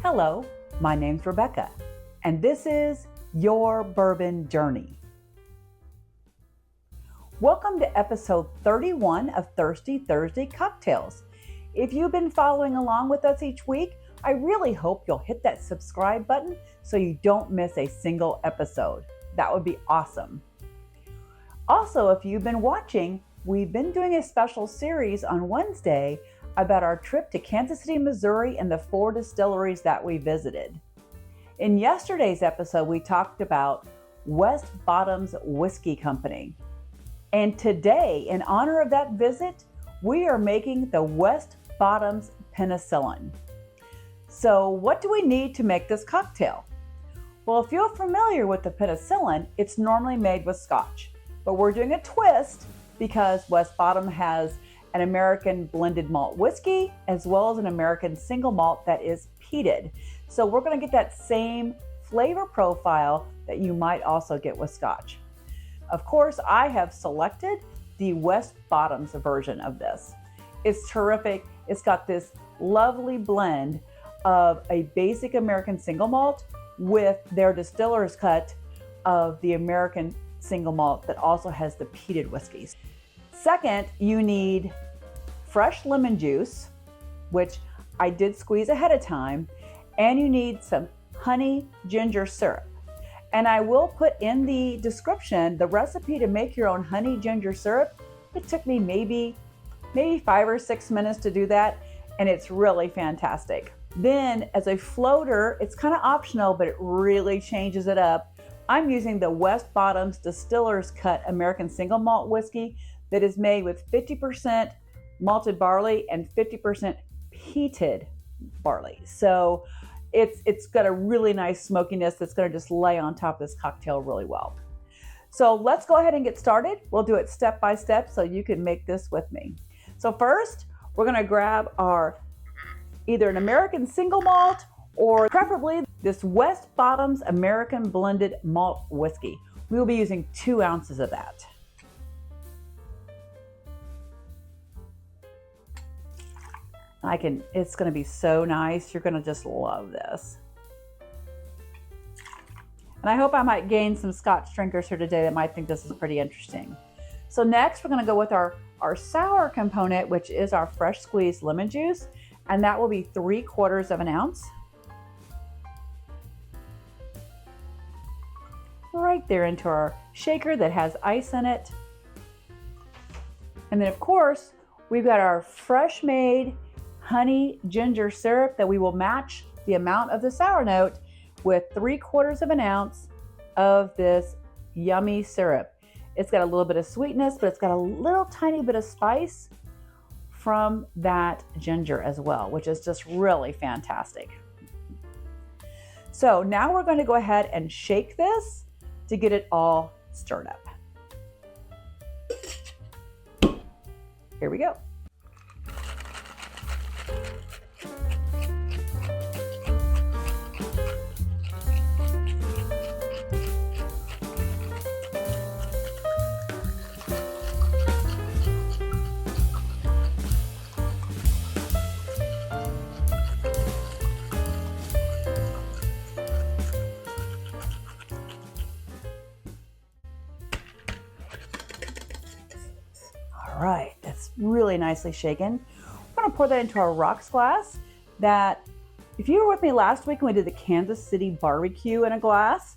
Hello, my name's Rebecca, and this is Your Bourbon Journey. Welcome to episode 31 of Thirsty Thursday Cocktails. If you've been following along with us each week, I really hope you'll hit that subscribe button so you don't miss a single episode. That would be awesome. Also, if you've been watching, we've been doing a special series on Wednesday about our trip to Kansas City, Missouri and the 4 distilleries that we visited. In yesterday's episode, we talked about West Bottoms Whiskey Company. And today, in honor of that visit, we are making the West Bottoms Penicillin. So what do we need to make this cocktail? Well, if you're familiar with the penicillin, it's normally made with Scotch, but we're doing a twist because West Bottom has an American blended malt whiskey as well as an American single malt that is peated. So we're going to get that same flavor profile that you might also get with Scotch. Of course, I have selected the West Bottoms version of this. It's terrific. It's got this lovely blend of a basic American single malt with their distiller's cut of the American single malt that also has the peated whiskeys. Second, you need fresh lemon juice, which I did squeeze ahead of time, and you need some honey ginger syrup. And I will put in the description the recipe to make your own honey ginger syrup. It took me maybe 5 or 6 minutes to do that, and it's really fantastic. Then as a floater, it's kind of optional, but it really changes it up. I'm using the West Bottoms Distiller's Cut American Single Malt Whiskey that is made with 50% malted barley and 50% peated barley. So it's got a really nice smokiness that's going to just lay on top of this cocktail really well. So let's go ahead and get started. We'll do it step by step so you can make this with me. So first, we're going to grab our either an American single malt or preferably this West Bottoms American blended malt whiskey. We will be using 2 ounces of that. It's going to be so nice. You're going to just love this. And I hope I might gain some Scotch drinkers here today that might think this is pretty interesting. So next we're going to go with our sour component, which is our fresh squeezed lemon juice. And that will be 3/4 of an ounce. Right there into our shaker that has ice in it. And then of course, we've got our fresh made honey ginger syrup that we will match the amount of the sour note with 3/4 of an ounce of this yummy syrup. It's got a little bit of sweetness, but it's got a little tiny bit of spice from that ginger as well, which is just really fantastic. So now we're going to go ahead and shake this to get it all stirred up. Here we go. All right, that's really nicely shaken. We're going to pour that into our rocks glass that, if you were with me last week when we did the Kansas City barbecue in a glass,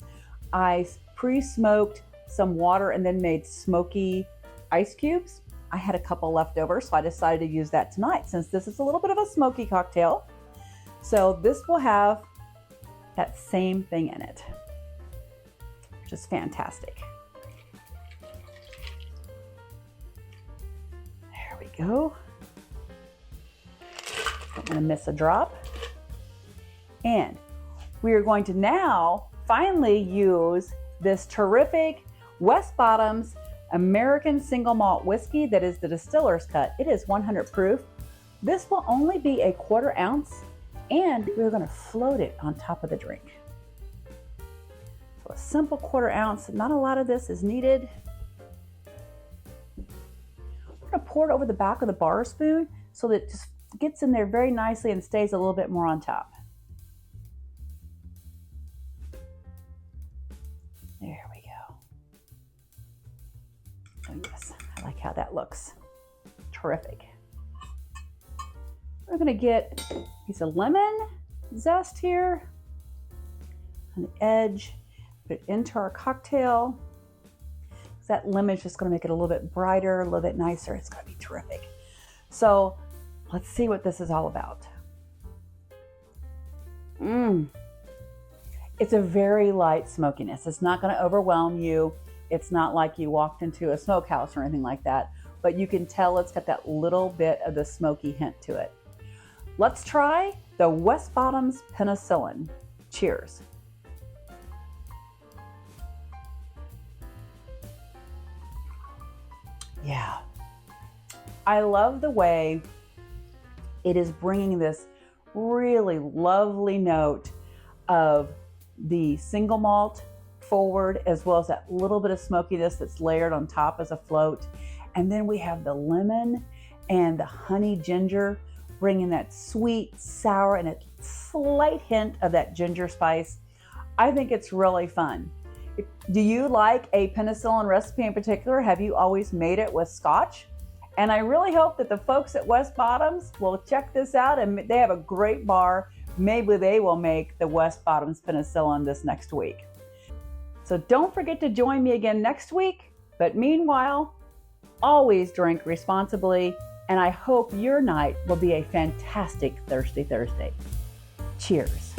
I pre-smoked some water and then made Smoky ice cubes. I had a couple left over, so I decided to use that tonight since this is a little bit of a smoky cocktail. So this will have that same thing in it, which is fantastic. Go. Don't want to miss a drop. And we are going to now finally use this terrific West Bottoms American Single Malt Whiskey that is the Distiller's Cut. It is 100 proof. This will only be 1/4 ounce, and we're going to float it on top of the drink. So a simple 1/4 ounce, not a lot of this is needed. We're going to pour it over the back of the bar spoon so that it just gets in there very nicely and stays a little bit more on top. how that looks. Terrific. We're gonna get a piece of lemon zest here on the edge, put it into our cocktail. That lemon is just gonna make it a little bit brighter, a little bit nicer. It's gonna be terrific. So let's see what this is all about. It's a very light smokiness. It's not gonna overwhelm you. It's not like you walked into a smokehouse or anything like that, but you can tell it's got that little bit of the smoky hint to it. Let's try the West Bottoms Penicillin. Cheers. Yeah, I love the way it is bringing this really lovely note of the single malt forward, as well as that little bit of smokiness that's layered on top as a float. And then we have the lemon and the honey ginger bringing that sweet, sour, and a slight hint of that ginger spice. I think it's really fun. Do you like a penicillin recipe in particular? Have you always made it with Scotch? And I really hope that the folks at West Bottoms will check this out, and they have a great bar. Maybe they will make the West Bottoms Penicillin this next week. So don't forget to join me again next week. But meanwhile, always drink responsibly, and I hope your night will be a fantastic Thirsty Thursday. Cheers.